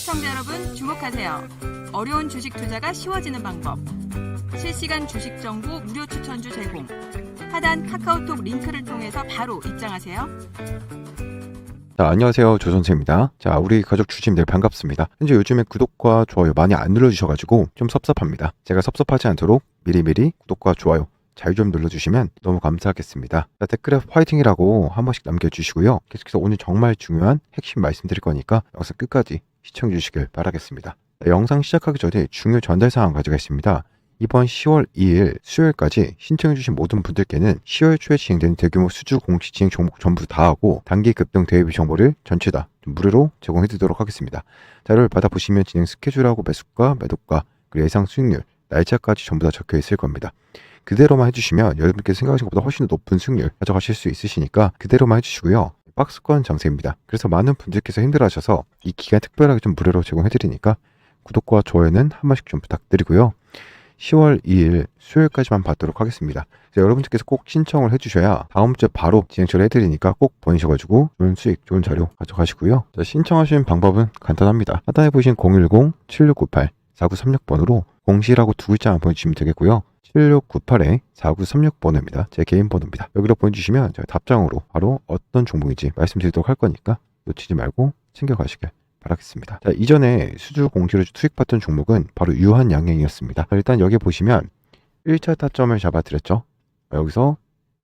시청자 여러분 주목하세요. 어려운 주식 투자가 쉬워지는 방법. 실시간 주식 정보 무료 추천주 제공. 하단 카카오톡 링크를 통해서 바로 입장하세요. 자, 안녕하세요. 조선세입니다. 자, 우리 가족 주주님들 반갑습니다. 현재 요즘에 구독과 좋아요 많이 안 눌러주셔가지고 좀 섭섭합니다. 제가 섭섭하지 않도록 미리미리 구독과 좋아요 잘 좀 눌러주시면 너무 감사하겠습니다. 자, 댓글에 화이팅이라고 한 번씩 남겨주시고요. 계속해서 오늘 정말 중요한 핵심 말씀드릴 거니까 영상 끝까지 시청해 주시길 바라겠습니다. 자, 영상 시작하기 전에 중요 전달사항 가지고 있습니다. 이번 10월 2일 수요일까지 신청해주신 모든 분들께는 10월 초에 진행되는 대규모 수주 공시 진행 종목 전부 다 하고 단기 급등 대비 정보를 전체 다 무료로 제공해드리도록 하겠습니다. 자료를 받아보시면 진행 스케줄하고 매수가, 매도가, 그리고 예상 수익률, 날짜까지 전부 다 적혀 있을 겁니다. 그대로만 해주시면 여러분께서 생각하신 것보다 훨씬 더 높은 수익률 가져가실 수 있으시니까 그대로만 해주시고요. 박스권 정세입니다. 그래서 많은 분들께서 힘들어하셔서 이 기간 특별하게 좀 무료로 제공해드리니까 구독과 좋아요는 한 번씩 좀 부탁드리고요. 10월 2일 수요일까지만 받도록 하겠습니다. 여러분들께서 꼭 신청을 해주셔야 다음 주에 바로 진행 처리해드리니까 꼭 보내셔가지고 좋은 수익, 좋은 자료 가져가시고요. 자, 신청하시는 방법은 간단합니다. 하단에 보신 010-7698-4936번으로 공시라고 두 글자만 보내주시면 되겠고요. 7698-4936번호입니다. 제 개인 번호입니다. 여기로 보내주시면 제가 답장으로 바로 어떤 종목인지 말씀드리도록 할 거니까 놓치지 말고 챙겨가시길 바라겠습니다. 자, 이전에 수주 공시로 수익 봤던 종목은 바로 유한양행이었습니다. 일단 여기 보시면 1차 타점을 잡아드렸죠. 여기서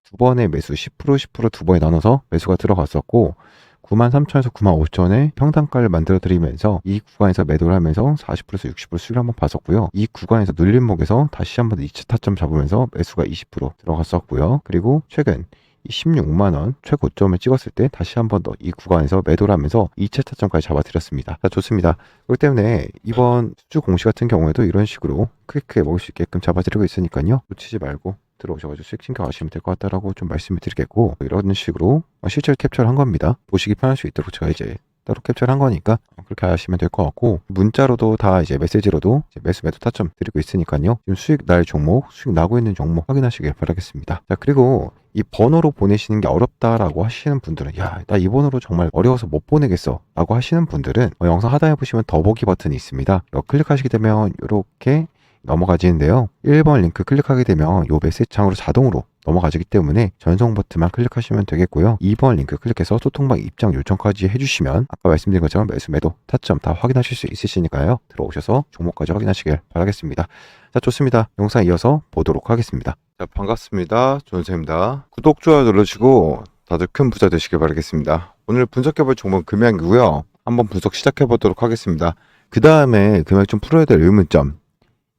두 번의 매수 10% 두 번에 나눠서 매수가 들어갔었고 93,000에서 95,000에 평단가를 만들어 드리면서 이 구간에서 매도를 하면서 40%에서 60% 수익을 한번 봤었고요. 이 구간에서 눌림목에서 다시 한번 2차 타점 잡으면서 매수가 20% 들어갔었고요. 그리고 최근 16만원 최고점을 찍었을 때 다시 한 번 더 이 구간에서 매도를 하면서 2차 타점까지 잡아드렸습니다. 자, 좋습니다. 그렇기 때문에 이번 수주 공시 같은 경우에도 이런 식으로 크게 먹을 수 있게끔 잡아드리고 있으니까요. 놓치지 말고 들어오셔가지고 수익 챙겨가시면 될 것 같다라고 좀 말씀을 드리겠고, 이런 식으로 실제로 캡처를 한 겁니다. 보시기 편할 수 있도록 제가 이제 따로 캡처를 한 거니까 그렇게 하시면 될 것 같고, 문자로도 다 이제 메시지로도 이제 매수 매도 타점 드리고 있으니까요. 지금 수익 날 종목, 수익 나고 있는 종목 확인하시길 바라겠습니다. 자, 그리고 이 번호로 보내시는 게 어렵다라고 하시는 분들은, 야, 나 이 번호로 정말 어려워서 못 보내겠어 라고 하시는 분들은 영상 하단에 보시면 더보기 버튼이 있습니다. 이거 클릭하시게 되면 이렇게 넘어가지는데요. 1번 링크 클릭하게 되면 이 메시지 창으로 자동으로 넘어가지기 때문에 전송 버튼만 클릭하시면 되겠고요. 2번 링크 클릭해서 소통방 입장 요청까지 해주시면 아까 말씀드린 것처럼 매수 매도 타점 다 확인하실 수 있으시니까요. 들어오셔서 종목까지 확인하시길 바라겠습니다. 자, 좋습니다. 영상 이어서 보도록 하겠습니다. 자, 반갑습니다. 조선세입니다. 구독, 좋아요 눌러주시고 다들 큰 부자 되시길 바라겠습니다. 오늘 분석해볼 종목은 금양이고요. 한번 분석 시작해보도록 하겠습니다. 그 다음에 금양 좀 풀어야 될 의문점,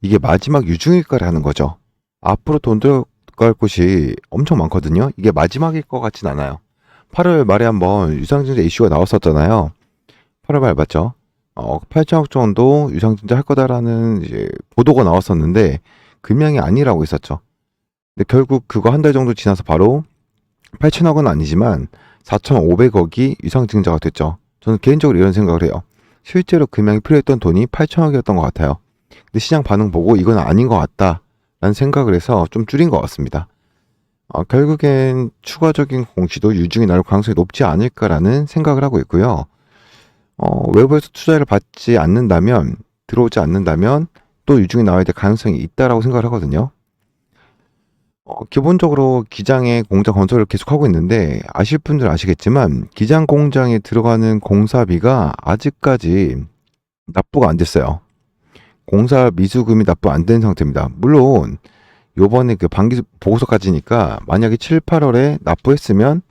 이게 마지막 유중일까라는 거죠. 앞으로 돈 들어갈 곳이 엄청 많거든요. 이게 마지막일 것 같진 않아요. 8월 말에 한번 유상증자 이슈가 나왔었잖아요. 8월 말 맞죠? 8천억 정도 유상증자 할 거다라는 이제 보도가 나왔었는데 금양이 아니라고 했었죠. 근데 결국 그거 한 달 정도 지나서 바로 8천억은 아니지만 4,500억이 유상증자가 됐죠. 저는 개인적으로 이런 생각을 해요. 실제로 금양이 필요했던 돈이 8천억이었던 것 같아요. 근데 시장 반응 보고 이건 아닌 것 같다 라는 생각을 해서 좀 줄인 것 같습니다. 결국엔 추가적인 공시도 유중이 나올 가능성이 높지 않을까라는 생각을 하고 있고요. 외부에서 투자를 받지 않는다면, 들어오지 않는다면 또 유중이 나와야 될 가능성이 있다라고 생각을 하거든요. 기본적으로 기장에 공장 건설을 계속하고 있는데 아실 분들 아시겠지만 기장 공장에 들어가는 공사비가 아직까지 납부가 안 됐어요. 공사 미수금이 납부 안 된 상태입니다. 물론 요번에 그 반기 보고서까지니까 만약에 7, 8월에 납부했으면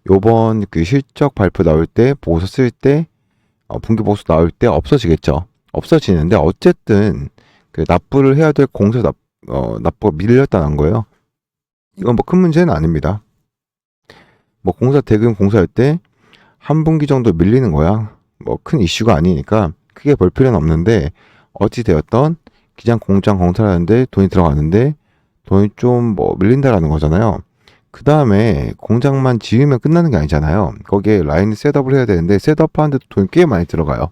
요번 그 실적 발표 나올 때 보고서 쓸 때 분기 보고서 나올 때 없어지겠죠. 없어지는데 어쨌든 그 납부를 해야 될 공사 납부가 밀렸다는 거예요. 이건 뭐 큰 문제는 아닙니다. 뭐 공사 대금 공사할 때 한 분기 정도 밀리는 거야. 뭐 큰 이슈가 아니니까 크게 볼 필요는 없는데, 어찌 되었던 기장 공장 건설하는데 돈이 들어가는데 돈이 좀 뭐 밀린다라는 거잖아요. 그 다음에 공장만 지으면 끝나는 게 아니잖아요. 거기에 라인 셋업을 해야 되는데 셋업하는데도 돈이 꽤 많이 들어가요.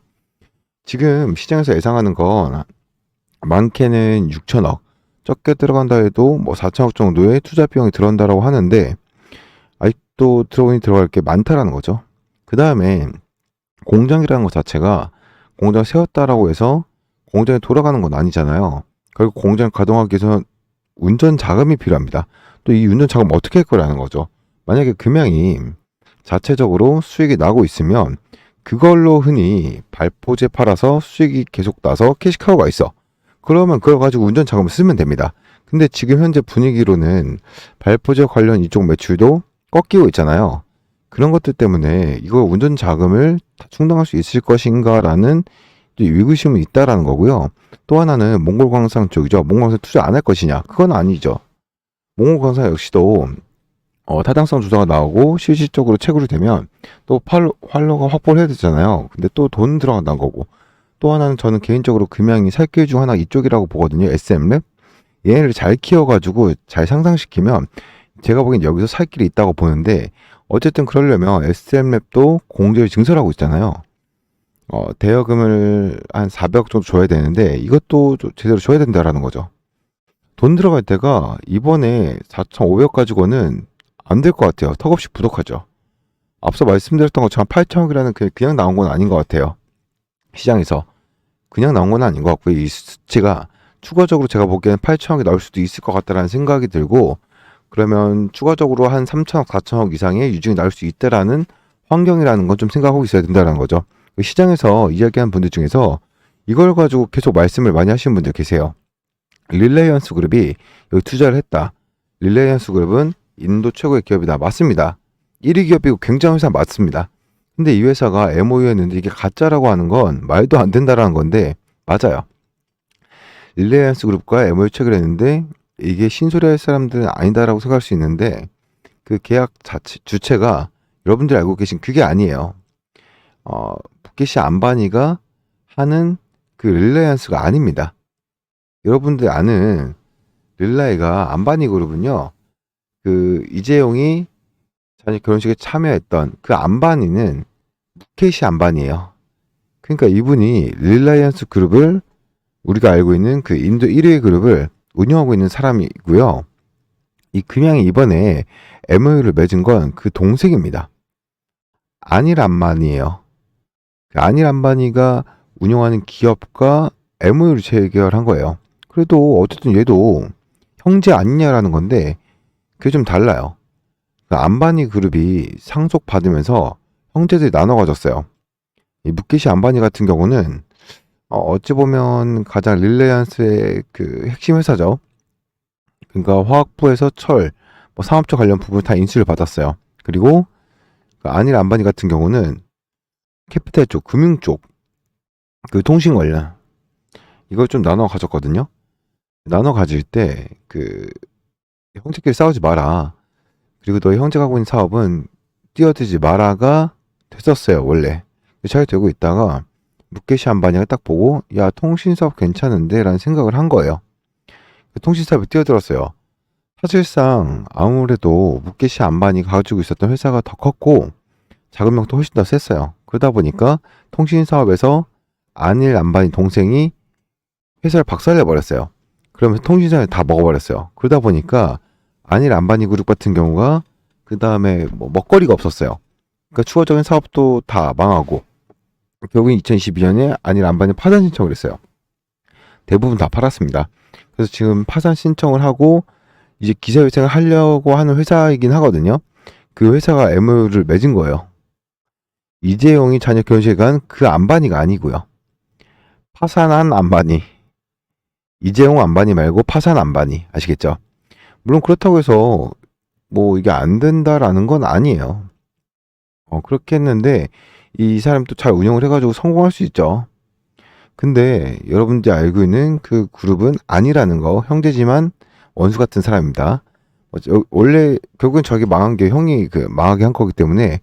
지금 시장에서 예상하는 건 많게는 6천억, 적게 들어간다 해도 뭐 4천억 정도의 투자 비용이 들어간다라고 하는데 아직도 들어갈 게 많다라는 거죠. 그 다음에 공장이라는 것 자체가 공장 세웠다라고 해서 공장이 돌아가는 건 아니잖아요. 결국 공장 가동하기 위해서 운전 자금이 필요합니다. 또 이 운전 자금 어떻게 할 거라는 거죠. 만약에 금양이 자체적으로 수익이 나고 있으면 그걸로 흔히 발포제 팔아서 수익이 계속 나서 캐시카우가 있어. 그러면 그걸 가지고 운전 자금을 쓰면 됩니다. 근데 지금 현재 분위기로는 발포제 관련 이쪽 매출도 꺾이고 있잖아요. 그런 것들 때문에 이거 운전 자금을 다 충당할 수 있을 것인가라는 의구심이 있다라는 거고요. 또 하나는 몽골광산 쪽이죠. 몽골광산 투자 안 할 것이냐? 그건 아니죠. 몽골광산 역시도 타당성 조사가 나오고 실질적으로 채굴이 되면 또 활로가 확보를 해야 되잖아요. 근데 또 돈 들어간다는 거고. 또 하나는 저는 개인적으로 금양이 살 길 중 하나 이쪽이라고 보거든요. SM랩. 얘네를 잘 키워가지고 잘 상상시키면 제가 보기엔 여기서 살 길이 있다고 보는데, 어쨌든 그러려면 SM랩도 공제를 증설하고 있잖아요. 대여금을 한 400억 정도 줘야 되는데 이것도 제대로 줘야 된다라는 거죠. 돈 들어갈 때가 이번에 4,500 가지고는 안 될 것 같아요. 턱없이 부족하죠. 앞서 말씀드렸던 것처럼 8,000억이라는 그냥 나온 건 아닌 것 같아요. 시장에서 그냥 나온 건 아닌 것 같고, 이 수치가 추가적으로 제가 보기에는 8,000억이 나올 수도 있을 것 같다라는 생각이 들고, 그러면 추가적으로 한 3,000억, 4,000억 이상의 유증이 나올 수 있다라는 환경이라는 건 좀 생각하고 있어야 된다는 거죠. 시장에서 이야기하는 분들 중에서 이걸 가지고 계속 말씀을 많이 하시는 분들 계세요. 릴레이언스 그룹이 여기 투자를 했다. 릴레이언스 그룹은 인도 최고의 기업이다. 맞습니다. 1위 기업이고 굉장한 회사 맞습니다. 근데 이 회사가 MOU였는데 이게 가짜라고 하는 건 말도 안 된다라는 건데, 맞아요. 릴레이언스 그룹과 MOU 체결을 했는데 이게 신소리 할 사람들은 아니다라고 생각할 수 있는데, 그 계약 자체 주체가 여러분들이 알고 계신 그게 아니에요. 무케시 안바니가 하는 그 릴라이언스가 아닙니다. 여러분들 아는 릴라이가 안바니 그룹은요, 그 이재용이 자녀 결혼식에 참여했던 그 안바니는 무케시 안바니예요. 그러니까 이분이 릴라이언스 그룹을, 우리가 알고 있는 그 인도 1위 그룹을 운영하고 있는 사람이고요. 이 금양이 이번에 MOU를 맺은 건 그 동생입니다. 아닐 안바니예요. 아닐 안바니가 운영하는 기업과 MOU를 체결한 거예요. 그래도 어쨌든 얘도 형제 아니냐라는 건데 그게 좀 달라요. 안바니 그룹이 상속받으면서 형제들이 나눠 가졌어요. 이 무케시 안바니 같은 경우는 어찌 보면 가장 릴레이언스의 그 핵심 회사죠. 그러니까 화학부에서 철, 산업적 관련 부분 다 인수를 받았어요. 그리고 아닐 안바니 같은 경우는 캐피탈 쪽, 금융 쪽, 그 통신 관련 이걸 좀 나눠 가졌거든요. 나눠 가질 때 그 형제끼리 싸우지 마라. 그리고 너희 형제가 하고 있는 사업은 뛰어들지 마라가 됐었어요, 원래. 잘 되고 있다가 무케시 안바니가 딱 보고 야, 통신 사업 괜찮은데 라는 생각을 한 거예요. 통신 사업에 뛰어들었어요. 사실상 아무래도 무케시 안바니가 가지고 있었던 회사가 더 컸고 자금력도 훨씬 더 셌어요. 그러다 보니까 통신 사업에서 아닐 안바니 동생이 회사를 박살내 버렸어요. 그러면서 통신사를 다 먹어버렸어요. 그러다 보니까 아닐 안바니 그룹 같은 경우가 그 다음에 먹거리가 없었어요. 그러니까 추가적인 사업도 다 망하고 결국엔 2022년에 아닐 안바니 파산 신청을 했어요. 대부분 다 팔았습니다. 그래서 지금 파산 신청을 하고 이제 기사회생을 하려고 하는 회사이긴 하거든요. 그 회사가 MOU를 맺은 거예요. 이재용이 자녀 결혼식에 간 그 안바니가 아니고요. 파산한 안바니. 이재용 안바니 말고 파산 안바니. 아시겠죠? 물론 그렇다고 해서 이게 안 된다라는 건 아니에요. 그렇게 했는데 이 사람도 잘 운영을 해가지고 성공할 수 있죠. 근데 여러분들이 알고 있는 그 그룹은 아니라는 거, 형제지만 원수 같은 사람입니다. 원래 결국엔 저게 망한 게 형이 망하게 한 거기 때문에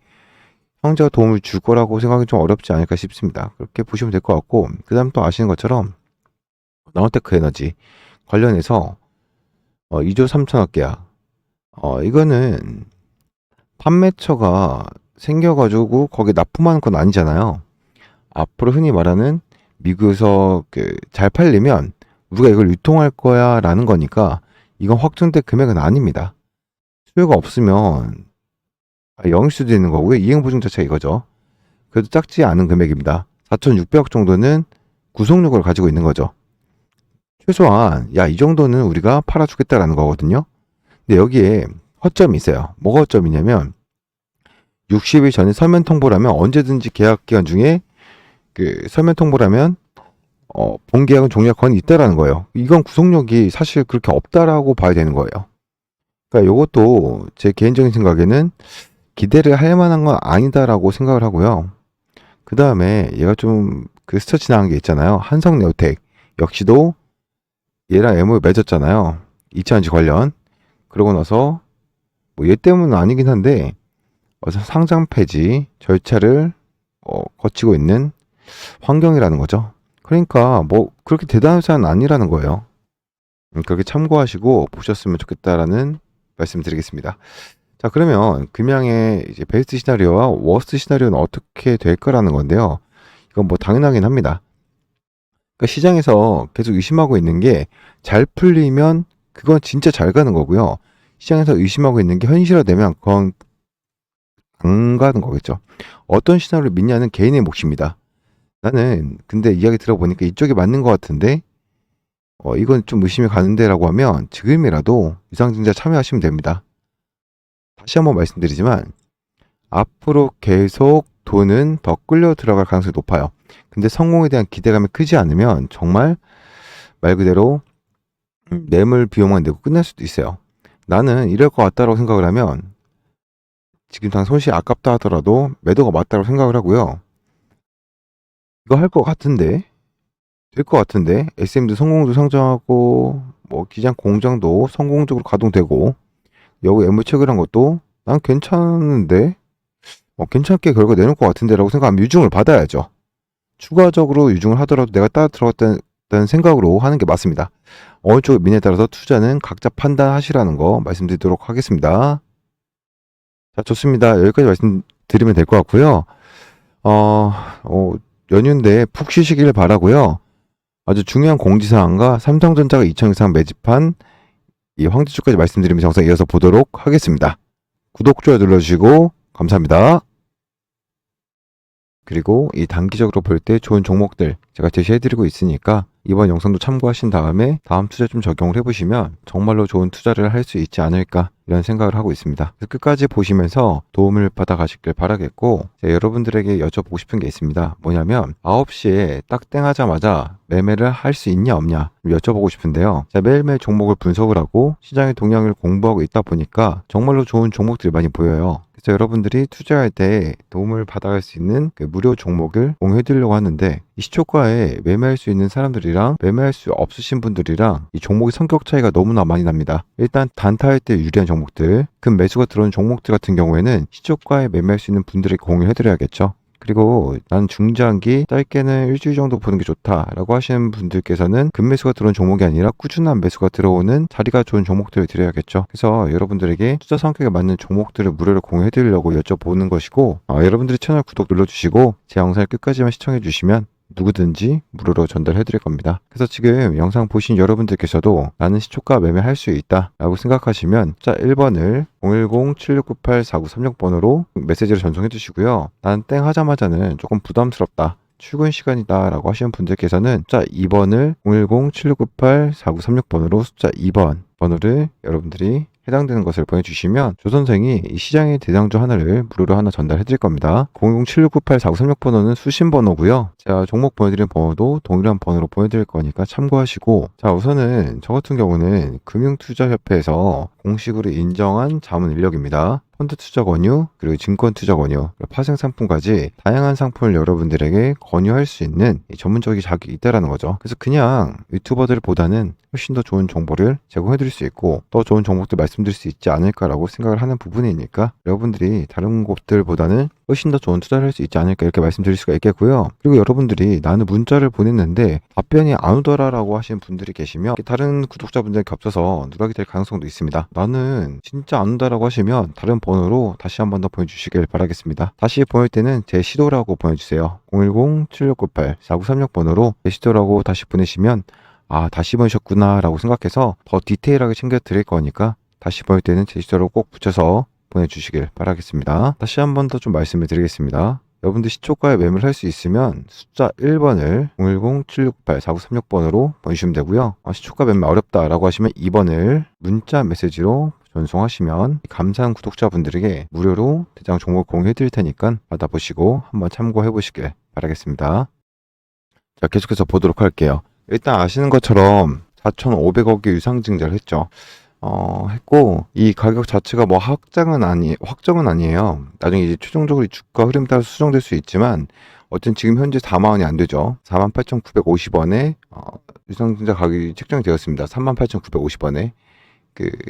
형제가 도움을 줄 거라고 생각이 좀 어렵지 않을까 싶습니다. 그렇게 보시면 될 것 같고, 그 다음 또 아시는 것처럼 나노테크 에너지 관련해서 2조 3천억 계약, 이거는 판매처가 생겨가지고 거기에 납품하는 건 아니잖아요. 앞으로 흔히 말하는 미국에서 잘 팔리면 우리가 이걸 유통할 거야 라는 거니까 이건 확정된 금액은 아닙니다. 수요가 없으면 0일 수도 있는 거고요. 이행보증 자체가 이거죠. 그래도 작지 않은 금액입니다. 4,600억 정도는 구속력을 가지고 있는 거죠. 최소한 이 정도는 우리가 팔아주겠다라는 거거든요. 근데 여기에 허점이 있어요. 뭐가 허점이냐면 60일 전에 서면 통보를 하면 언제든지 계약 기간 중에 그 서면 통보를 하면 본 계약은 종료할 권이 있다라는 거예요. 이건 구속력이 사실 그렇게 없다라고 봐야 되는 거예요. 그러니까 이것도 제 개인적인 생각에는 기대를 할 만한 건 아니다라고 생각을 하고요. 그 다음에 얘가 좀 그 스쳐 지나간 게 있잖아요. 한성네오텍 역시도 얘랑 MOU 맺었잖아요. 2차전지 관련. 그러고 나서 뭐 얘 때문은 아니긴 한데 상장 폐지 절차를 거치고 있는 환경이라는 거죠. 그러니까 뭐 그렇게 대단한 사안은 아니라는 거예요. 그렇게 참고하시고 보셨으면 좋겠다라는 말씀드리겠습니다. 자, 그러면 금양의 이제 베스트 시나리오와 워스트 시나리오는 어떻게 될 거라는 건데요. 이건 뭐 당연하긴 합니다. 그러니까 시장에서 계속 의심하고 있는 게 잘 풀리면 그건 진짜 잘 가는 거고요. 시장에서 의심하고 있는 게 현실화되면 그건 안 가는 거겠죠. 어떤 시나리오를 믿냐는 개인의 몫입니다. 나는 근데 이야기 들어보니까 이쪽이 맞는 것 같은데 이건 좀 의심이 가는데 라고 하면 지금이라도 유상증자 참여하시면 됩니다. 다시 한번 말씀드리지만 앞으로 계속 돈은 더 끌려 들어갈 가능성이 높아요. 근데 성공에 대한 기대감이 크지 않으면 정말 말 그대로 매물 비용만 내고 끝날 수도 있어요. 나는 이럴 것 같다라고 생각을 하면 지금 당 손실이 아깝다 하더라도 매도가 맞다고 생각을 하고요. 이거 할 것 같은데 될 것 같은데 SM도 성공도 상장하고 뭐 기장 공장도 성공적으로 가동되고 여기 MOU 체결한 것도 난 괜찮은데 괜찮게 결과 내놓을 것 같은데 라고 생각하면 유증을 받아야죠. 추가적으로 유증을 하더라도 내가 따라 들어갔다는 생각으로 하는 게 맞습니다. 어느 쪽 민에 따라서 투자는 각자 판단하시라는 거 말씀드리도록 하겠습니다. 자, 좋습니다. 여기까지 말씀드리면 될 것 같고요. 연휴인데 푹 쉬시길 바라고요. 아주 중요한 공지사항과 삼성전자가 2천 이상 매집한 이 황제주까지 말씀드리면서 영상 이어서 보도록 하겠습니다. 구독, 좋아요 눌러주시고 감사합니다. 그리고 이 단기적으로 볼 때 좋은 종목들 제가 제시해드리고 있으니까 이번 영상도 참고하신 다음에 다음 투자 좀 적용을 해보시면 정말로 좋은 투자를 할 수 있지 않을까 이런 생각을 하고 있습니다. 그래서 끝까지 보시면서 도움을 받아 가시길 바라겠고 여러분들에게 여쭤보고 싶은 게 있습니다. 뭐냐면 9시에 딱 땡하자마자 매매를 할 수 있냐 없냐 여쭤보고 싶은데요. 매일매일 종목을 분석을 하고 시장의 동향을 공부하고 있다 보니까 정말로 좋은 종목들이 많이 보여요. 그래서 여러분들이 투자할 때 도움을 받아갈 수 있는 그 무료 종목을 공유해드리려고 하는데 이 시초가에 매매할 수 있는 사람들이랑 매매할 수 없으신 분들이랑 이 종목의 성격 차이가 너무나 많이 납니다. 일단 단타할 때 유리한 종목들, 금 매수가 들어오는 종목들 같은 경우에는 시초가에 매매할 수 있는 분들에게 공유해드려야겠죠. 그리고 나는 중장기 짧게는 일주일 정도 보는 게 좋다라고 하시는 분들께서는 급매수가 들어오는 종목이 아니라 꾸준한 매수가 들어오는 자리가 좋은 종목들을 드려야겠죠. 그래서 여러분들에게 투자 성격에 맞는 종목들을 무료로 공유해 드리려고 여쭤보는 것이고 여러분들이 채널 구독 눌러주시고 제 영상을 끝까지만 시청해 주시면 누구든지 무료로 전달해 드릴 겁니다. 그래서 지금 영상 보신 여러분들께서도 나는 시초가 매매할 수 있다 라고 생각하시면 자 1번을 010-7698-4936번으로 메시지를 전송해 주시고요. 난 땡 하자마자는 조금 부담스럽다, 출근 시간이다 라고 하시는 분들께서는 숫자 2번을 010-7698-4936번으로 숫자 2번 번호를 여러분들이 해당되는 것을 보내주시면 조선생이 이 시장의 대장주 하나를 무료로 하나 전달해 드릴 겁니다. 010-7698-4936번호는 수신 번호고요. 제가 종목 보내드린 번호도 동일한 번호로 보내드릴 거니까 참고하시고 자 우선은 저 같은 경우는 금융투자협회에서 공식으로 인정한 자문 인력입니다. 펀드 투자 권유, 그리고 증권 투자 권유, 파생 상품까지 다양한 상품을 여러분들에게 권유할 수 있는 전문적인 자격이 있다라는 거죠. 그래서 그냥 유튜버들보다는 훨씬 더 좋은 정보를 제공해 드릴 수 있고 더 좋은 정보들 말씀드릴 수 있지 않을까라고 생각을 하는 부분이니까 여러분들이 다른 곳들보다는 훨씬 더 좋은 투자를 할 수 있지 않을까 이렇게 말씀드릴 수가 있겠고요. 그리고 여러분들이 나는 문자를 보냈는데 답변이 안 오더라라고 하시는 분들이 계시면 다른 구독자분들 겹쳐서 누락이 될 가능성도 있습니다. 나는 진짜 안 온다라고 하시면 다른 번호로 다시 한 번 더 보내주시길 바라겠습니다. 다시 보낼 때는 제 시도라고 보내주세요. 010-7698-4936번호로 제 시도라고 다시 보내시면 다시 보내셨구나 라고 생각해서 더 디테일하게 챙겨 드릴 거니까 다시 보낼 때는 제 시도로 꼭 붙여서 보내주시길 바라겠습니다. 다시 한 번 더 좀 말씀을 드리겠습니다. 여러분들 시초가에 매매를 할 수 있으면 숫자 1번을 010-7698-4936번으로 보내주시면 되고요. 시초가 매매 어렵다라고 하시면 2번을 문자 메시지로 전송하시면 감사한 구독자분들에게 무료로 대장 종목 공유해 드릴 테니까 받아보시고 한번 참고해 보시길 바라겠습니다. 자, 계속해서 보도록 할게요. 일단 아시는 것처럼 4,500억의 유상증자를 했죠. 했고, 이 가격 자체가 뭐 확정은 아니에요. 나중에 이제 최종적으로 주가 흐름 따라 수정될 수 있지만, 어쨌든 지금 현재 4만 원이 안 되죠. 48,950원에, 유상증자 가격이 책정이 되었습니다. 38,950원에.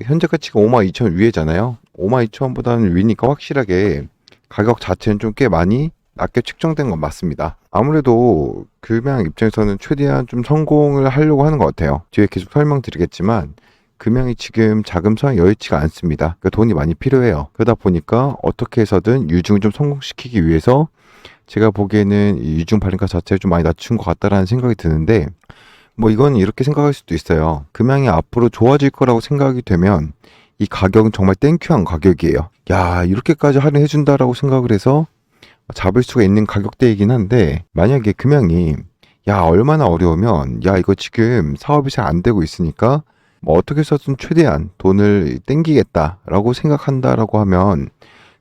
현재 가치가 52,000원 위에잖아요. 52,000원보다는 위니까 확실하게 가격 자체는 좀 꽤 많이 낮게 책정된 건 맞습니다. 아무래도 금양 입장에서는 최대한 좀 성공을 하려고 하는 것 같아요. 뒤에 계속 설명드리겠지만, 금양이 지금 자금상이 여의치가 않습니다. 그러니까 돈이 많이 필요해요. 그러다 보니까 어떻게 해서든 유중을 좀 성공시키기 위해서 제가 보기에는 이 유중 발행가 자체를 좀 많이 낮춘 것 같다라는 생각이 드는데, 뭐 이건 이렇게 생각할 수도 있어요. 금양이 앞으로 좋아질 거라고 생각이 되면 이 가격은 정말 땡큐한 가격이에요. 야, 이렇게까지 할인해준다라고 생각을 해서 잡을 수가 있는 가격대이긴 한데, 만약에 금양이 야, 얼마나 어려우면 야, 이거 지금 사업이 잘 안 되고 있으니까 뭐 어떻게 해서든 최대한 돈을 땡기겠다라고 생각한다라고 하면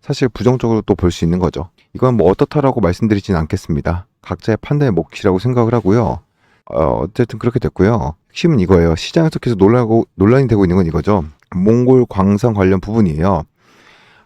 사실 부정적으로 또 볼 수 있는 거죠. 이건 뭐 어떻다라고 말씀드리진 않겠습니다. 각자의 판단의 몫이라고 생각을 하고요. 어쨌든 그렇게 됐고요. 핵심은 이거예요. 시장에서 계속 논란이 되고 있는 건 이거죠. 몽골 광산 관련 부분이에요.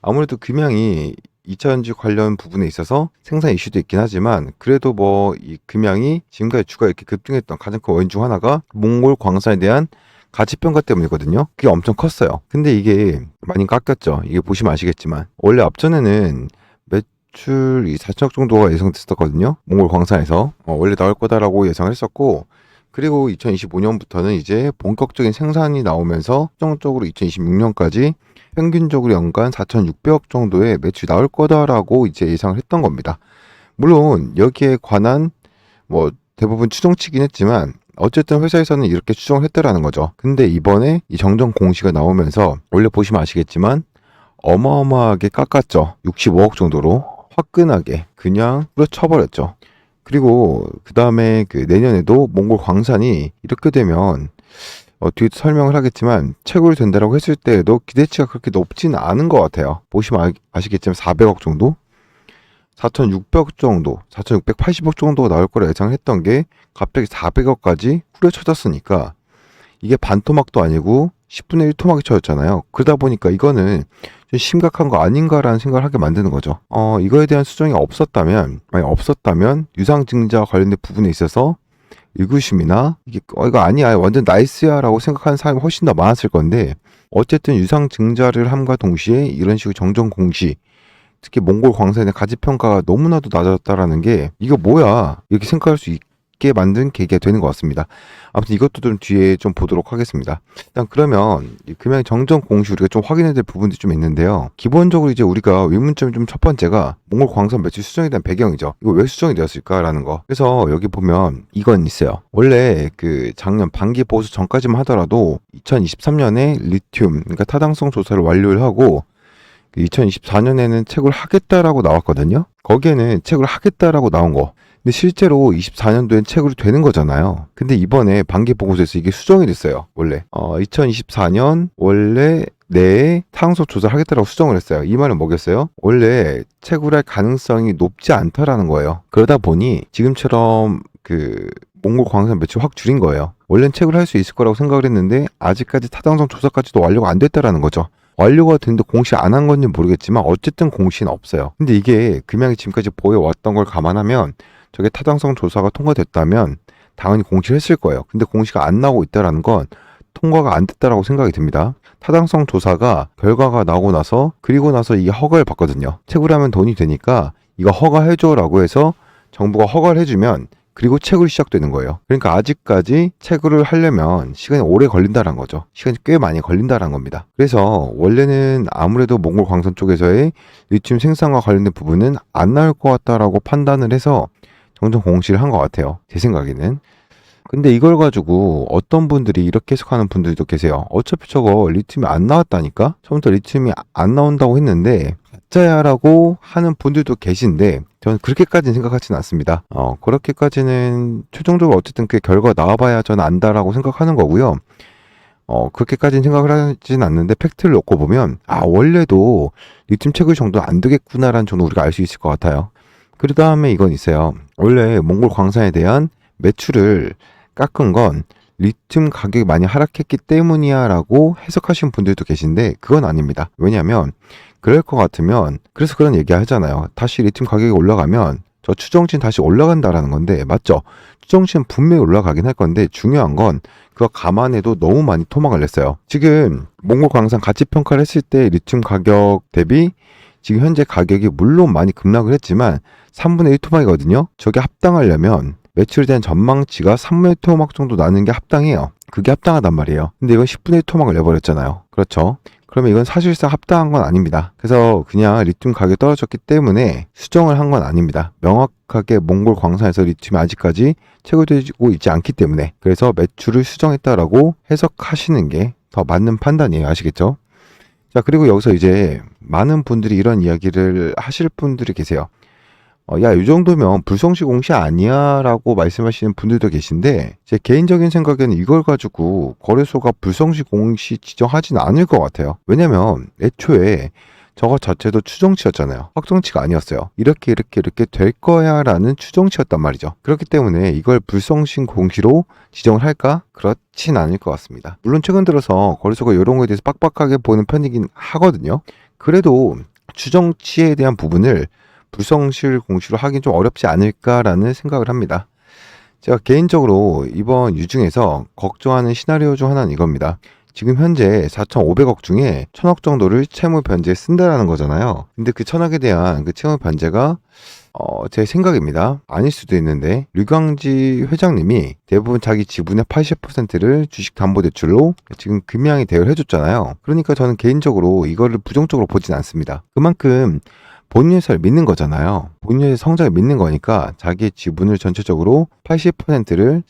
아무래도 금양이 2차전지 관련 부분에 있어서 생산 이슈도 있긴 하지만, 그래도 뭐 이 금양이 지금까지 주가 이렇게 급등했던 가장 큰 원인 중 하나가 몽골 광산에 대한 가치평가 때문이거든요. 그게 엄청 컸어요. 근데 이게 많이 깎였죠. 이게 보시면 아시겠지만, 원래 앞전에는 매출이 4천억 정도가 예상됐었거든요. 몽골 광산에서 원래 나올 거다라고 예상을 했었고, 그리고 2025년부터는 이제 본격적인 생산이 나오면서 최종적으로 2026년까지 평균적으로 연간 4,600억 정도의 매출이 나올 거다라고 이제 예상을 했던 겁니다. 물론 여기에 관한 뭐 대부분 추정치긴 했지만, 어쨌든 회사에서는 이렇게 추정을 했다라는 거죠. 근데 이번에 이 정정 공시가 나오면서 원래 보시면 아시겠지만 어마어마하게 깎았죠. 65억 정도로 화끈하게 그냥 뿌려쳐버렸죠. 그리고 그 다음에 내년에도 몽골 광산이 이렇게 되면 뒤에 설명을 하겠지만 채굴 된다라고 했을 때에도 기대치가 그렇게 높지는 않은 것 같아요. 보시면 아시겠지만 400억 정도? 4,600억 정도, 4,680억 정도 나올 거라 예상했던 게 갑자기 400억까지 후려쳐졌으니까 이게 반토막도 아니고 10분의 1 토막이 쳐졌잖아요. 그러다 보니까 이거는 좀 심각한 거 아닌가라는 생각을 하게 만드는 거죠. 이거에 대한 수정이 없었다면 유상증자 관련된 부분에 있어서 의구심이나 이거 아니야, 완전 나이스야 라고 생각하는 사람이 훨씬 더 많았을 건데, 어쨌든 유상증자를 함과 동시에 이런 식으로 정정 공시, 특히 몽골 광산의 가치평가가 너무나도 낮았다라는 게 이거 뭐야 이렇게 생각할 수 있게 만든 계기가 되는 것 같습니다. 아무튼 이것도 좀 뒤에 좀 보도록 하겠습니다. 일단 그러면 이 금양 정정 공시 우리가 좀 확인해야 될 부분들이 좀 있는데요. 기본적으로 이제 우리가 의문점이 좀 첫 번째가 몽골 광산 매출 수정에 대한 배경이죠. 이거 왜 수정이 되었을까라는 거. 그래서 여기 보면 이건 있어요. 원래 작년 반기 보수 전까지만 하더라도 2023년에 리튬, 그러니까 타당성 조사를 완료를 하고 2024년에는 채굴 하겠다라고 나왔거든요. 거기에는 채굴 하겠다라고 나온 거. 근데 실제로 24년도엔 채굴이 되는 거잖아요. 근데 이번에 반기 보고서에서 이게 수정이 됐어요. 원래 2024년 원래 내에 타당성 조사를 하겠다라고 수정을 했어요. 이 말은 뭐겠어요? 원래 채굴할 가능성이 높지 않다라는 거예요. 그러다 보니 지금처럼 몽골 광산 매출 확 줄인 거예요. 원래는 채굴할 수 있을 거라고 생각을 했는데 아직까지 타당성 조사까지도 완료가 안 됐다라는 거죠. 완료가 됐는데 공시 안 한 건지 모르겠지만 어쨌든 공시는 없어요. 근데 이게 금양이 지금까지 보여왔던 걸 감안하면 저게 타당성 조사가 통과됐다면 당연히 공시를 했을 거예요. 근데 공시가 안 나오고 있다는 건 통과가 안 됐다라고 생각이 듭니다. 타당성 조사가 결과가 나오고 나서 그리고 나서 이게 허가를 받거든요. 채굴하면 돈이 되니까 이거 허가해줘라고 해서 정부가 허가를 해주면 그리고 채굴이 시작되는 거예요. 그러니까 아직까지 채굴을 하려면 시간이 오래 걸린다는 거죠. 시간이 꽤 많이 걸린다는 겁니다. 그래서 원래는 아무래도 몽골 광산 쪽에서의 리튬 생산과 관련된 부분은 안 나올 것 같다라고 판단을 해서 정정 공시를 한 것 같아요. 제 생각에는. 근데 이걸 가지고 어떤 분들이 이렇게 해석하는 분들도 계세요. 어차피 저거 리튬이 안 나왔다니까? 처음부터 리튬이 안 나온다고 했는데 가짜야라고 하는 분들도 계신데 저는 그렇게까지는 생각하지는 않습니다. 그렇게까지는 최종적으로 어쨌든 그 결과가 나와봐야 저는 안다라고 생각하는 거고요. 그렇게까지는 생각을 하진 않는데 팩트를 놓고 보면 원래도 리튬 채굴 정도 안 되겠구나라는 정도 우리가 알 수 있을 것 같아요. 그 다음에 이건 있어요. 원래 몽골 광산에 대한 매출을 깎은 건 리튬 가격이 많이 하락했기 때문이야 라고 해석하시는 분들도 계신데 그건 아닙니다. 왜냐하면 그럴 것 같으면 그래서 그런 얘기 하잖아요. 다시 리튬 가격이 올라가면 저 추정치는 다시 올라간다라는 건데 맞죠? 추정치는 분명히 올라가긴 할 건데 중요한 건 그거 감안해도 너무 많이 토막을 냈어요. 지금 몽골 광산 가치 평가를 했을 때 리튬 가격 대비 지금 현재 가격이 물론 많이 급락을 했지만 3분의 1 토막이거든요. 저게 합당하려면 매출에 대한 전망치가 3분의 1 토막 정도 나는 게 합당해요. 그게 합당하단 말이에요. 근데 이건 10분의 1 토막을 내버렸잖아요. 그렇죠? 그러면 이건 사실상 합당한 건 아닙니다. 그래서 그냥 리튬 가격이 떨어졌기 때문에 수정을 한 건 아닙니다. 명확하게 몽골 광산에서 리튬이 아직까지 채굴되고 있지 않기 때문에 그래서 매출을 수정했다라고 해석하시는 게 더 맞는 판단이에요. 아시겠죠? 자, 그리고 여기서 이제 많은 분들이 이런 이야기를 하실 분들이 계세요. 야, 이 정도면 불성시 공시 아니야 라고 말씀하시는 분들도 계신데 제 개인적인 생각에는 이걸 가지고 거래소가 불성시 공시 지정하진 않을 것 같아요. 왜냐면 애초에 저거 자체도 추정치였잖아요. 확정치가 아니었어요. 이렇게 될 거야 라는 추정치였단 말이죠. 그렇기 때문에 이걸 불성시 공시로 지정을 할까? 그렇진 않을 것 같습니다. 물론 최근 들어서 거래소가 이런 거에 대해서 빡빡하게 보는 편이긴 하거든요. 그래도 추정치에 대한 부분을 불성실 공시로 하긴 좀 어렵지 않을까라는 생각을 합니다. 제가 개인적으로 이번 유중에서 걱정하는 시나리오 중 하나는 이겁니다. 지금 현재 4,500억 중에 1,000억 정도를 채무 변제에 쓴다라는 거잖아요. 근데 그 1,000억에 대한 그 채무 변제가 제 생각입니다. 아닐 수도 있는데 류광지 회장님이 대부분 자기 지분의 80%를 주식담보대출로 지금 금양이 대여를 해줬잖아요. 그러니까 저는 개인적으로 이거를 부정적으로 보진 않습니다. 그만큼 본인 회사를 믿는 거잖아요. 본인 회사 성장을 믿는 거니까 자기의 지분을 전체적으로 80%를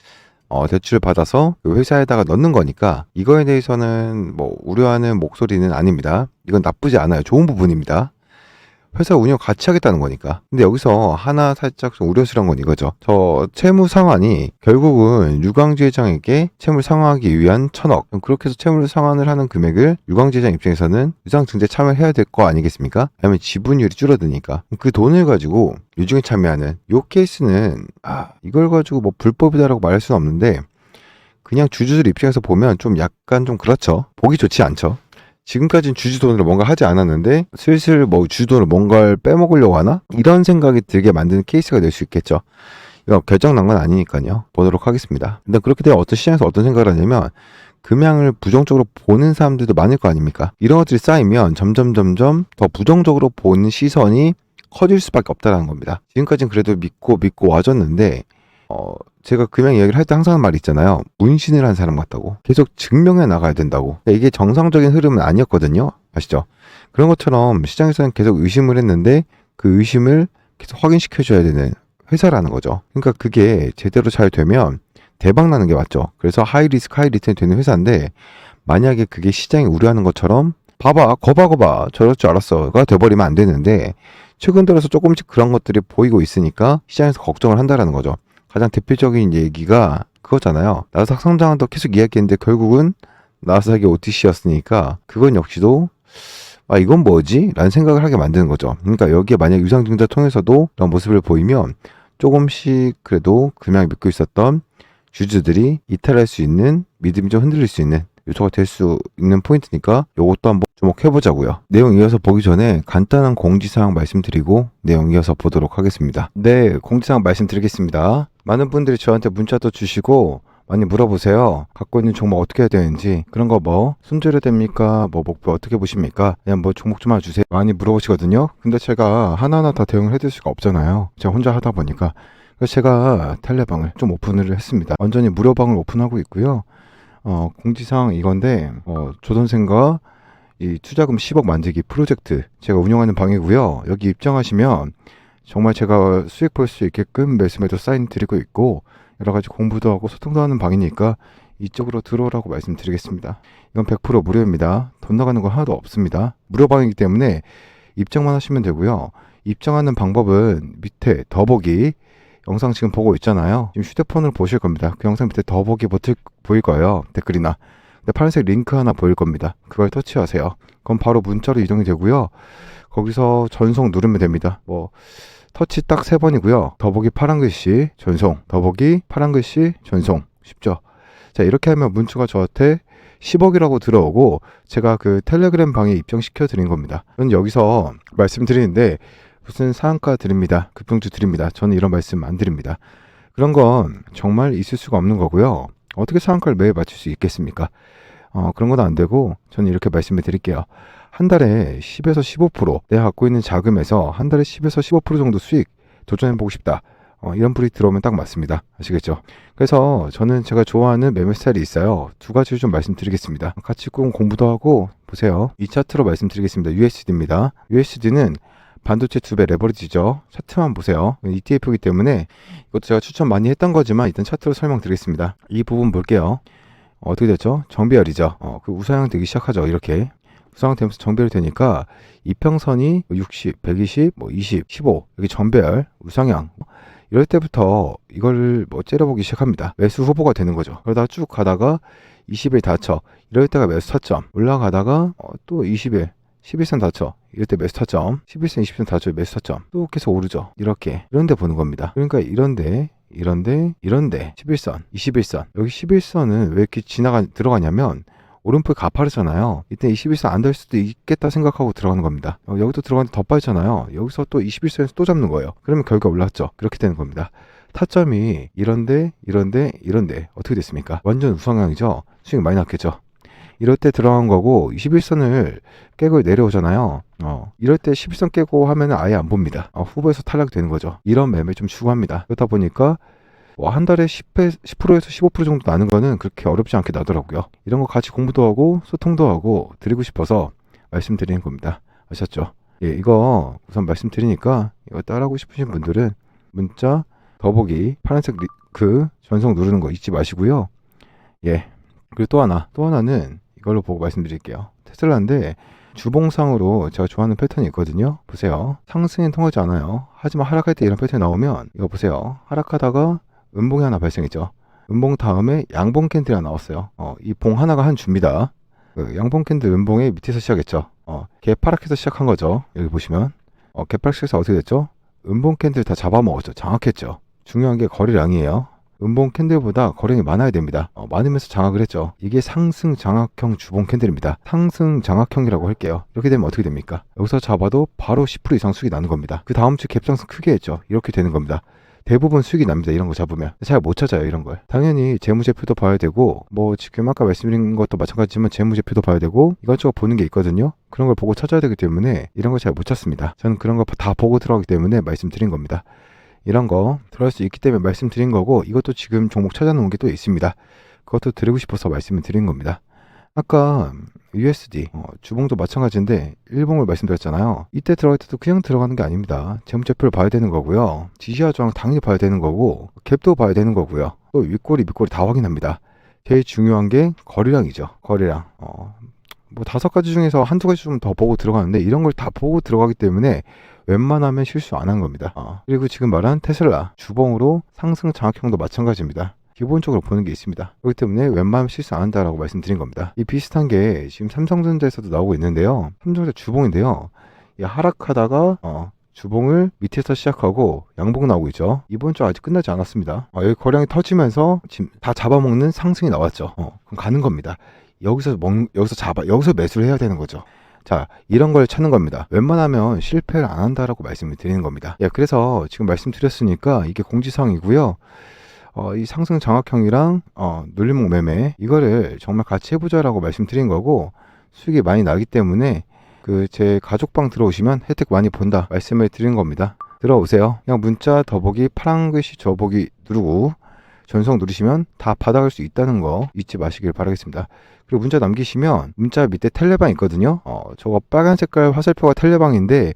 대출을 받아서 회사에다가 넣는 거니까 이거에 대해서는 뭐 우려하는 목소리는 아닙니다. 이건 나쁘지 않아요. 좋은 부분입니다. 회사 운영 같이 하겠다는 거니까. 근데 여기서 하나 살짝 좀 우려스러운 건 이거죠. 저 채무 상환이 결국은 유광지 회장에게 채무를 상환하기 위한 1,000억. 그렇게 해서 채무를 상환을 하는 금액을 유광지 회장 입장에서는 유상증자에 참여해야 될 거 아니겠습니까? 아니면 지분율이 줄어드니까. 그 돈을 가지고 유증에 참여하는 요 케이스는 이걸 가지고 뭐 불법이다라고 말할 수는 없는데 그냥 주주들 입장에서 보면 좀 약간 좀 그렇죠. 보기 좋지 않죠. 지금까지는 주주 돈으로 뭔가 하지 않았는데 슬슬 뭐 주주 돈으로 뭔가를 빼먹으려고 하나? 이런 생각이 들게 만드는 케이스가 될 수 있겠죠. 이거 결정난 건 아니니까요. 보도록 하겠습니다. 근데 그렇게 되면 어떤 시장에서 어떤 생각을 하냐면 금양을 부정적으로 보는 사람들도 많을 거 아닙니까? 이런 것들이 쌓이면 점점 더 부정적으로 보는 시선이 커질 수밖에 없다는 겁니다. 지금까지는 그래도 믿고 와줬는데 제가 금양 이야기를 할 때 항상 하는 말이 있잖아요. 문신을 한 사람 같다고. 계속 증명해 나가야 된다고. 이게 정상적인 흐름은 아니었거든요. 아시죠? 그런 것처럼 시장에서는 계속 의심을 했는데 그 의심을 계속 확인시켜줘야 되는 회사라는 거죠. 그러니까 그게 제대로 잘 되면 대박 나는 게 맞죠. 그래서 하이 리스크 하이 리턴이 되는 회사인데 만약에 그게 시장이 우려하는 것처럼 봐봐 거봐 저럴 줄 알았어가 돼버리면 안 되는데 최근 들어서 조금씩 그런 것들이 보이고 있으니까 시장에서 걱정을 한다라는 거죠. 가장 대표적인 얘기가 그거잖아요. 나스닥 상장도 계속 이야기했는데 결국은 나스닥이 OTC였으니까 그건 역시도 이건 뭐지? 라는 생각을 하게 만드는 거죠. 그러니까 여기에 만약 유상증자 통해서도 그런 모습을 보이면 조금씩 그래도 금양 믿고 있었던 주주들이 이탈할 수 있는 믿음이 좀 흔들릴 수 있는 요소가 될 수 있는 포인트니까 요것도 한번 주목해보자고요. 내용 이어서 보기 전에 간단한 공지사항 말씀드리고 내용 이어서 보도록 하겠습니다. 네, 공지사항 말씀드리겠습니다. 많은 분들이 저한테 문자도 주시고 많이 물어보세요. 갖고 있는 종목 어떻게 해야 되는지 그런 거 뭐 손절해야 됩니까? 뭐 목표 어떻게 보십니까? 그냥 뭐 종목 좀 알려주세요. 많이 물어보시거든요. 근데 제가 하나하나 다 대응을 해드릴 수가 없잖아요. 제가 혼자 하다 보니까. 그래서 제가 텔레방을 좀 오픈을 했습니다. 완전히 무료방을 오픈하고 있고요. 공지사항 이건데 조선생과 이 투자금 10억 만들기 프로젝트 제가 운영하는 방이고요. 여기 입장하시면 정말 제가 수익 볼 수 있게끔 매수매도 사인 드리고 있고 여러 가지 공부도 하고 소통도 하는 방이니까 이쪽으로 들어오라고 말씀드리겠습니다. 이건 100% 무료입니다. 돈 나가는 거 하나도 없습니다. 무료 방이기 때문에 입장만 하시면 되고요. 입장하는 방법은 밑에 더보기 영상 지금 보고 있잖아요. 지금 휴대폰으로 보실 겁니다. 그 영상 밑에 더보기 버튼 보일 거예요. 댓글이나. 근데 파란색 링크 하나 보일 겁니다. 그걸 터치하세요. 그럼 바로 문자로 이동이 되고요. 거기서 전송 누르면 됩니다. 터치 딱 3번이고요. 더보기 파란 글씨 전송, 더보기 파란 글씨 전송. 쉽죠? 자, 이렇게 하면 문자가 저한테 10억이라고 들어오고 제가 그 텔레그램 방에 입장시켜 드린 겁니다. 저는 여기서 말씀드리는데 무슨 상한가 드립니다. 급등주 드립니다. 저는 이런 말씀 안 드립니다. 그런 건 정말 있을 수가 없는 거고요. 어떻게 상한가를 매일 맞출 수 있겠습니까? 그런 건 안 되고 저는 이렇게 말씀을 드릴게요. 한 달에 10에서 15% 내가 갖고 있는 자금에서 한 달에 10에서 15% 정도 수익 도전해보고 싶다. 이런 불이 들어오면 딱 맞습니다. 아시겠죠? 그래서 저는 제가 좋아하는 매매 스타일이 있어요. 2가지를 좀 말씀드리겠습니다. 같이 꼭 공부도 하고 보세요. 이 차트로 말씀드리겠습니다. USD입니다. USD는 반도체 2배 레버리지죠. 차트만 보세요. ETF이기 때문에 이것도 제가 추천 많이 했던 거지만 일단 차트로 설명드리겠습니다. 이 부분 볼게요. 어떻게 됐죠? 정배열이죠. 그 우상향 되기 시작하죠. 이렇게 우상향 되면서 정배열이 되니까 이평선이 60, 120, 20, 15 여기 정배열, 우상향 이럴 때부터 이걸 째려보기 시작합니다. 매수 후보가 되는 거죠. 그러다가 쭉 가다가 20일 다쳐 이럴 때가 매수 타점 올라가다가 또 20일 11선 다쳐 이럴 때 매수 타점 11선 20선 다쳐 매수 타점 또 계속 오르죠. 이런데 보는 겁니다. 그러니까 이런데 11선 21선 여기 11선은 왜 이렇게 들어가냐면 오른폭이 가파르잖아요. 이때 21선 안 될 수도 있겠다 생각하고 들어가는 겁니다. 여기도 들어가는데 더 빠지잖아요. 여기서 또 21선에서 또 잡는 거예요. 그러면 결과 올랐죠. 그렇게 되는 겁니다. 타점이 이런데 어떻게 됐습니까? 완전 우상향이죠. 수익 많이 났겠죠. 이럴 때 들어간 거고 21선을 깨고 내려오잖아요. 이럴 때 11선 깨고 하면 아예 안 봅니다. 후보에서 탈락되는 거죠. 이런 매매 좀 추구합니다. 그렇다 보니까 한 달에 10%에서 15% 정도 나는 거는 그렇게 어렵지 않게 나더라고요. 이런 거 같이 공부도 하고 소통도 하고 드리고 싶어서 말씀드리는 겁니다. 아셨죠? 예, 이거 우선 말씀드리니까 이거 따라하고 싶으신 분들은 문자 더보기 파란색 전송 누르는 거 잊지 마시고요. 예. 그리고 또 하나는 이걸로 보고 말씀드릴게요. 테슬라인데 주봉상으로 제가 좋아하는 패턴이 있거든요. 보세요. 상승엔 통하지 않아요. 하지만 하락할 때 이런 패턴이 나오면 이거 보세요. 하락하다가 음봉이 하나 발생했죠. 음봉 다음에 양봉 캔들이 하나 나왔어요. 이 봉 하나가 한 주입니다. 양봉 캔들 음봉의 밑에서 시작했죠. 개파락해서 시작한 거죠. 여기 보시면 개파락해서 어떻게 됐죠? 음봉 캔들 다 잡아먹었죠. 장악했죠. 중요한 게 거래량이에요. 음봉 캔들보다 거래량이 많아야 됩니다. 많으면서 장악을 했죠. 이게 상승 장악형 주봉 캔들입니다. 상승 장악형이라고 할게요. 이렇게 되면 어떻게 됩니까? 여기서 잡아도 바로 10% 이상 수익이 나는 겁니다. 그 다음 주 갭상승 크게 했죠. 이렇게 되는 겁니다. 대부분 수익이 납니다. 이런 거 잡으면. 잘 못 찾아요. 이런 걸. 당연히 재무제표도 봐야 되고 지금 아까 말씀드린 것도 마찬가지지만 재무제표도 봐야 되고 이것저것 보는 게 있거든요. 그런 걸 보고 찾아야 되기 때문에 이런 걸 잘 못 찾습니다. 저는 그런 거 다 보고 들어가기 때문에 말씀드린 겁니다. 이런 거 들어갈 수 있기 때문에 말씀드린 거고 이것도 지금 종목 찾아놓은 게 또 있습니다. 그것도 드리고 싶어서 말씀을 드린 겁니다. 아까 USD 주봉도 마찬가지인데 일봉을 말씀드렸잖아요. 이때 들어갈 때도 그냥 들어가는 게 아닙니다. 재무제표를 봐야 되는 거고요. 지지와 저항 당연히 봐야 되는 거고 갭도 봐야 되는 거고요. 또 윗꼬리 밑꼬리 다 확인합니다. 제일 중요한 게 거래량이죠. 거래량 5가지 중에서 한두 가지 좀 더 보고 들어가는데 이런 걸 다 보고 들어가기 때문에 웬만하면 실수 안 한 겁니다. 그리고 지금 말한 테슬라 주봉으로 상승 장악형도 마찬가지입니다. 기본적으로 보는 게 있습니다. 그렇기 때문에 웬만하면 실수 안 한다라고 말씀드린 겁니다. 이 비슷한 게 지금 삼성전자에서도 나오고 있는데요. 삼성전자 주봉인데요. 이 하락하다가 주봉을 밑에서 시작하고 양봉 나오고 있죠. 이번 주 아직 끝나지 않았습니다. 여기 거량이 터지면서 지금 다 잡아먹는 상승이 나왔죠. 그럼 가는 겁니다. 여기서 매수를 해야 되는 거죠. 자, 이런 걸 찾는 겁니다. 웬만하면 실패를 안 한다라고 말씀을 드리는 겁니다. 예, 그래서 지금 말씀드렸으니까 이게 공지사항이고요. 이 상승 장악형이랑 눌림목 매매 이거를 정말 같이 해보자라고 말씀드린 거고 수익이 많이 나기 때문에 제 가족방 들어오시면 혜택 많이 본다 말씀을 드린 겁니다. 들어오세요. 그냥 문자 더보기 파란 글씨 더보기 누르고 전송 누르시면 다 받아갈 수 있다는 거 잊지 마시길 바라겠습니다. 그리고 문자 남기시면 문자 밑에 텔레방 있거든요. 저거 빨간 색깔 화살표가 텔레방인데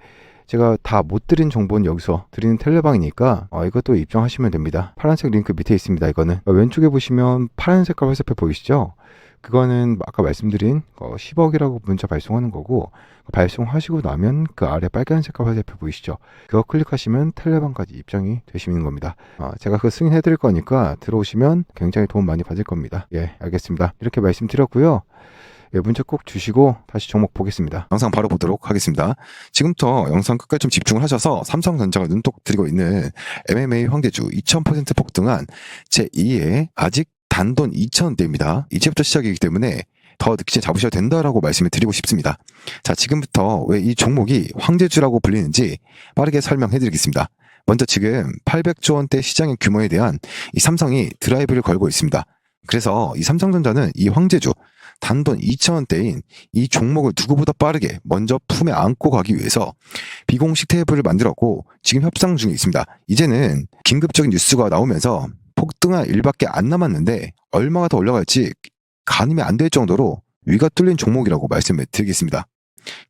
제가 다 못 드린 정보는 여기서 드리는 텔레방이니까 이것도 입장하시면 됩니다. 파란색 링크 밑에 있습니다. 이거는 왼쪽에 보시면 파란 색깔 화살표 보이시죠? 그거는 아까 말씀드린 10억이라고 문자 발송하는 거고, 발송하시고 나면 그 아래 빨간 색깔 화살표 보이시죠? 그거 클릭하시면 텔레방까지 입장이 되시는 겁니다. 제가 그거 승인해 드릴 거니까 들어오시면 굉장히 도움 많이 받을 겁니다. 예, 알겠습니다. 이렇게 말씀드렸고요. 예, 문자 꼭 주시고 다시 종목 보겠습니다. 영상 바로 보도록 하겠습니다. 지금부터 영상 끝까지 좀 집중을 하셔서 삼성전자가 눈독 들이고 있는 MMA 황제주 2000% 폭등한 제2의 아직 단돈 2,000원대입니다. 이제부터 시작이기 때문에 더 늦기 전에 잡으셔야 된다라고 말씀을 드리고 싶습니다. 자, 지금부터 왜 이 종목이 황제주라고 불리는지 빠르게 설명해 드리겠습니다. 먼저 지금 800조 원대 시장의 규모에 대한 이 삼성이 드라이브를 걸고 있습니다. 그래서 이 삼성전자는 이 황제주 단돈 2,000원대인 이 종목을 누구보다 빠르게 먼저 품에 안고 가기 위해서 비공식 테이블을 만들었고 지금 협상 중에 있습니다. 이제는 긴급적인 뉴스가 나오면서 폭등할 일밖에 안 남았는데 얼마가 더 올라갈지 가늠이 안 될 정도로 위가 뚫린 종목이라고 말씀을 드리겠습니다.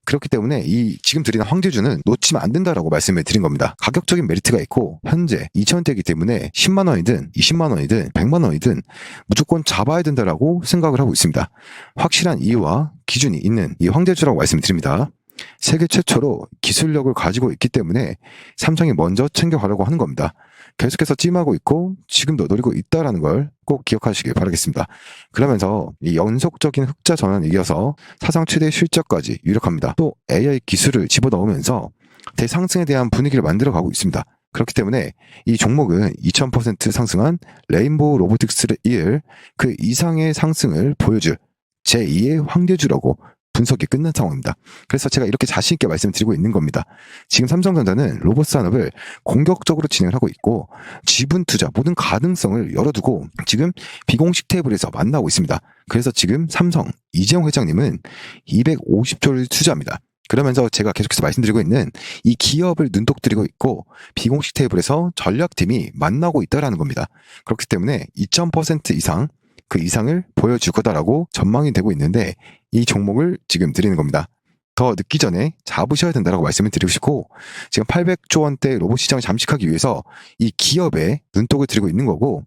그렇기 때문에 이 지금 드리는 황제주는 놓치면 안 된다라고 말씀을 드린 겁니다. 가격적인 메리트가 있고 현재 2,000원대이기 때문에 10만 원이든 20만 원이든 100만 원이든 무조건 잡아야 된다라고 생각을 하고 있습니다. 확실한 이유와 기준이 있는 이 황제주라고 말씀을 드립니다. 세계 최초로 기술력을 가지고 있기 때문에 삼성이 먼저 챙겨가려고 하는 겁니다. 계속해서 찜하고 있고 지금도 노리고 있다는 걸 꼭 기억하시길 바라겠습니다. 그러면서 이 연속적인 흑자 전환에 이어서 사상 최대 실적까지 유력합니다. 또 AI 기술을 집어넣으면서 대상승에 대한 분위기를 만들어가고 있습니다. 그렇기 때문에 이 종목은 2000% 상승한 레인보우 로보틱스를 이을 그 이상의 상승을 보여줄 제2의 황제주라고 분석이 끝난 상황입니다. 그래서 제가 이렇게 자신있게 말씀드리고 있는 겁니다. 지금 삼성전자는 로봇 산업을 공격적으로 진행을 하고 있고 지분 투자 모든 가능성을 열어두고 지금 비공식 테이블에서 만나고 있습니다. 그래서 지금 삼성 이재용 회장님은 250조를 투자합니다. 그러면서 제가 계속해서 말씀드리고 있는 이 기업을 눈독 들이고 있고 비공식 테이블에서 전략팀이 만나고 있다는 겁니다. 그렇기 때문에 2000% 이상 그 이상을 보여줄 거다라고 전망이 되고 있는데 이 종목을 지금 드리는 겁니다. 더 늦기 전에 잡으셔야 된다라고 말씀을 드리고 싶고 지금 800조 원대 로봇 시장을 잠식하기 위해서 이 기업에 눈독을 들이고 있는 거고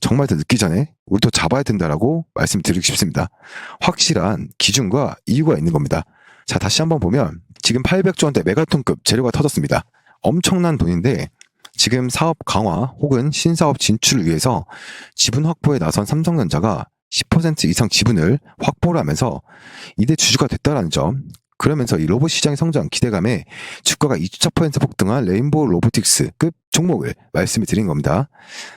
정말 더 늦기 전에 우리도 잡아야 된다라고 말씀드리고 싶습니다. 확실한 기준과 이유가 있는 겁니다. 자, 다시 한번 보면 지금 800조 원대 메가톤급 재료가 터졌습니다. 엄청난 돈인데 지금 사업 강화 혹은 신사업 진출을 위해서 지분 확보에 나선 삼성전자가 10% 이상 지분을 확보를 하면서 이대 주주가 됐다라는 점, 그러면서 이 로봇 시장의 성장 기대감에 주가가 2.4% 폭등한 레인보우 로보틱스급 종목을 말씀을 드린 겁니다.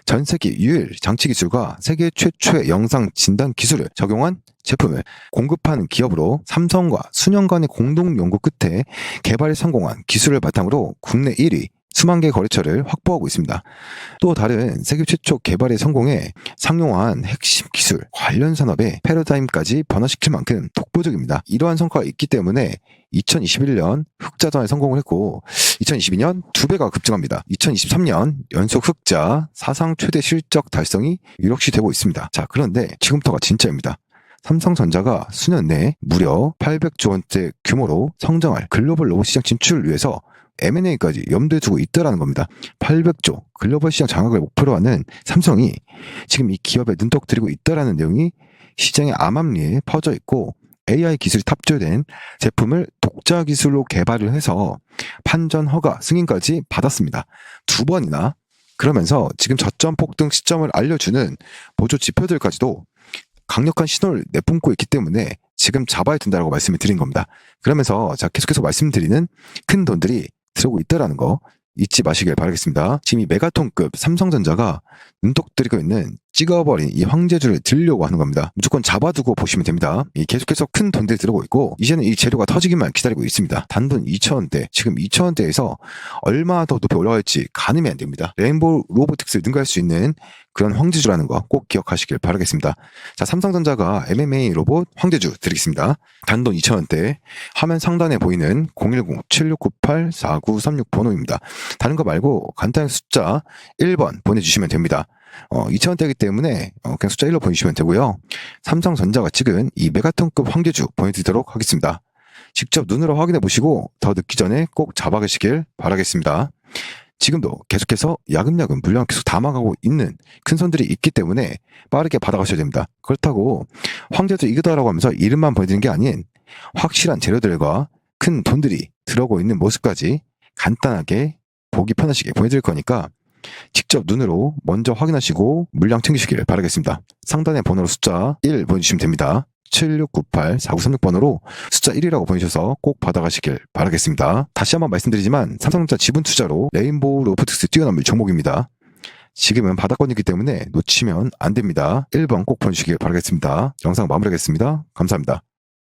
전 세계 유일 장치 기술과 세계 최초의 영상 진단 기술을 적용한 제품을 공급하는 기업으로 삼성과 수년간의 공동 연구 끝에 개발에 성공한 기술을 바탕으로 국내 1위 수만 개 거래처를 확보하고 있습니다. 또 다른 세계 최초 개발에 성공해 상용화한 핵심 기술, 관련 산업의 패러다임까지 변화시킬 만큼 독보적입니다. 이러한 성과가 있기 때문에 2021년 흑자전에 성공을 했고 2022년 2배가 급증합니다. 2023년 연속 흑자 사상 최대 실적 달성이 유력시 되고 있습니다. 자, 그런데 지금부터가 진짜입니다. 삼성전자가 수년 내에 무려 800조 원대 규모로 성장할 글로벌 로봇 시장 진출을 위해서 M&A까지 염두에 두고 있다라는 겁니다. 800조 글로벌 시장 장악을 목표로 하는 삼성이 지금 이 기업에 눈독 들이고 있다라는 내용이 시장의 암암리에 퍼져 있고 AI 기술이 탑재된 제품을 독자 기술로 개발을 해서 판전 허가 승인까지 받았습니다. 2번이나. 그러면서 지금 저점 폭등 시점을 알려주는 보조 지표들까지도 강력한 신호를 내뿜고 있기 때문에 지금 잡아야 된다고 말씀을 드린 겁니다. 그러면서 제가 계속해서 말씀드리는 큰 돈들이 들어오고 있다는 거 잊지 마시길 바라겠습니다. 지금 이 메가톤급 삼성전자가 눈독 들이고 있는 찍어버린 이 황제주를 들려고 하는 겁니다. 무조건 잡아두고 보시면 됩니다. 계속해서 큰 돈들이 들어오고 있고 이제는 이 재료가 터지기만 기다리고 있습니다. 단돈 2,000원대, 지금 2,000원대에서 얼마 더 높이 올라갈지 가늠이 안 됩니다. 레인보우 로보틱스를 능가할 수 있는 그런 황제주라는 거 꼭 기억하시길 바라겠습니다. 자, 삼성전자가 MMA 로봇 황제주 드리겠습니다. 단돈 2,000원대, 화면 상단에 보이는 010-7698-4936 번호입니다. 다른 거 말고 간단히 숫자 1번 보내주시면 됩니다. 2,000원대이기 때문에 그냥 숫자 1로 보내주시면 되고요. 삼성전자가 찍은 이 메가톤급 황제주 보내드리도록 하겠습니다. 직접 눈으로 확인해 보시고 더 늦기 전에 꼭 잡아가시길 바라겠습니다. 지금도 계속해서 야금야금 물량 계속 담아가고 있는 큰 손들이 있기 때문에 빠르게 받아가셔야 됩니다. 그렇다고 황제도 이거다라고 하면서 이름만 보여드리는 게 아닌 확실한 재료들과 큰 돈들이 들어오고 있는 모습까지 간단하게 보기 편하시게 보여드릴 거니까 직접 눈으로 먼저 확인하시고 물량 챙기시길 바라겠습니다. 상단의 번호로 숫자 1 보내주시면 됩니다. 7698-4936번으로 숫자 1이라고 보내셔서 꼭 받아가시길 바라겠습니다. 다시 한번 말씀드리지만 삼성전자 지분투자로 레인보우 로보틱스 뛰어넘을 종목입니다. 지금은 바닥권이기 때문에 놓치면 안 됩니다. 1번 꼭 보내주시길 바라겠습니다. 영상 마무리하겠습니다. 감사합니다.